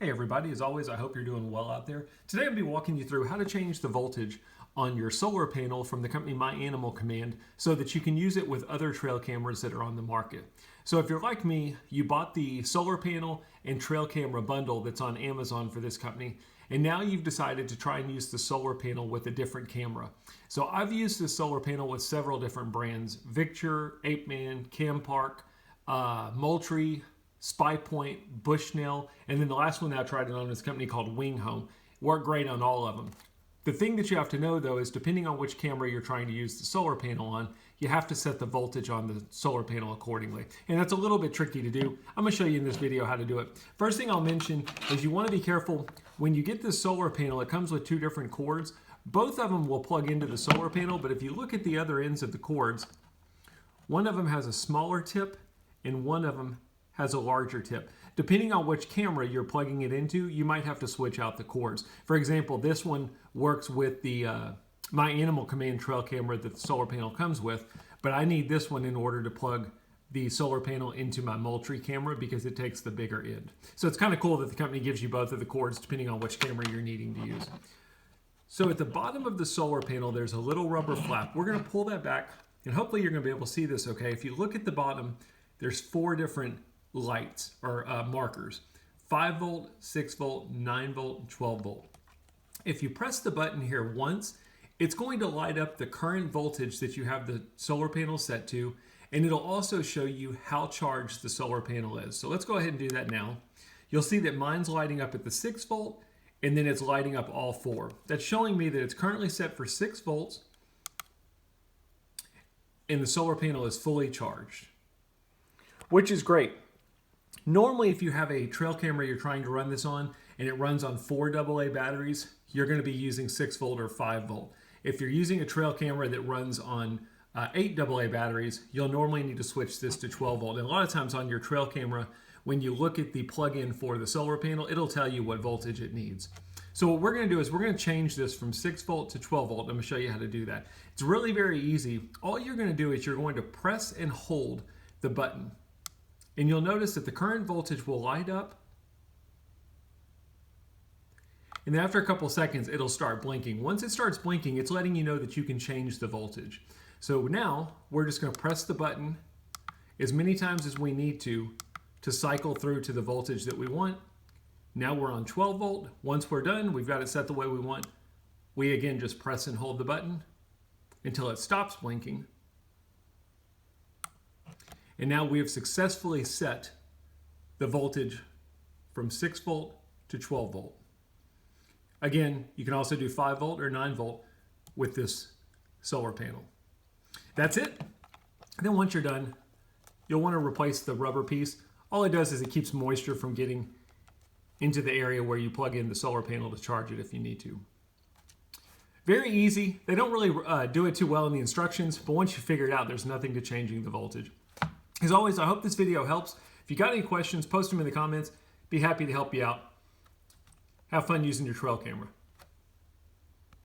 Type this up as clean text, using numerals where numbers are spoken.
Hey everybody, as always, I hope you're doing well out there. Today I'm going to be walking you through how to change the voltage on your solar panel from the company My Animal Command so that you can use it with other trail cameras that are on the market. So if you're like me, you bought the solar panel and trail camera bundle that's on Amazon for this company, and now you've decided to try and use the solar panel with a different camera. So I've used this solar panel with several different brands: Victure, Apeman, Campark, Moultrie, SpyPoint, Bushnell, and then the last one that I tried it on is a company called Wing Home. Worked great on all of them. The thing that you have to know though is depending on which camera you're trying to use the solar panel on, you have to set the voltage on the solar panel accordingly. And that's a little bit tricky to do. I'm going to show you in this video how to do it. First thing I'll mention is you want to be careful when you get this solar panel. It comes with two different cords. Both of them will plug into the solar panel, but if you look at the other ends of the cords, one of them has a smaller tip and one of them has a larger tip. Depending on which camera you're plugging it into, you might have to switch out the cords. For example, this one works with the My Animal Command trail camera that the solar panel comes with, but I need this one in order to plug the solar panel into my Moultrie camera because it takes the bigger end. So it's kind of cool that the company gives you both of the cords depending on which camera you're needing to use. So at the bottom of the solar panel, there's a little rubber flap. We're going to pull that back, and hopefully you're going to be able to see this okay. If you look at the bottom, there's four different lights or markers: 5 volt, 6 volt, 9 volt, and 12 volt. If you press the button here once, it's going to light up the current voltage that you have the solar panel set to, and it'll also show you how charged the solar panel is. So let's go ahead and do that now. You'll see that mine's lighting up at the 6 volt, and then it's lighting up all four. That's showing me that it's currently set for 6 volts, and the solar panel is fully charged, which is great. Normally, if you have a trail camera you're trying to run this on and it runs on 4 AA batteries, you're going to be using 6 volt or 5 volt. If you're using a trail camera that runs on 8 AA batteries, you'll normally need to switch this to 12 volt. And a lot of times on your trail camera, when you look at the plug-in for the solar panel, it'll tell you what voltage it needs. So what we're going to do is we're going to change this from 6 volt to 12 volt. I'm going to show you how to do that. It's really very easy. All you're going to do is you're going to press and hold the button. And you'll notice that the current voltage will light up, and then after a couple seconds it'll start blinking. Once it starts blinking, it's letting you know that you can change the voltage. So now we're just going to press the button as many times as we need to cycle through to the voltage that we want. Now we're on 12 volt. Once we're done, we've got it set the way we want. We again just press and hold the button until it stops blinking. And now we have successfully set the voltage from 6 volt to 12 volt. Again, you can also do 5 volt or 9 volt with this solar panel. That's it. And then once you're done, you'll want to replace the rubber piece. All it does is it keeps moisture from getting into the area where you plug in the solar panel to charge it if you need to. Very easy. They don't really do it too well in the instructions, but once you figure it out, there's nothing to changing the voltage. As always, I hope this video helps. If you got any questions, post them in the comments. Be happy to help you out. Have fun using your trail camera.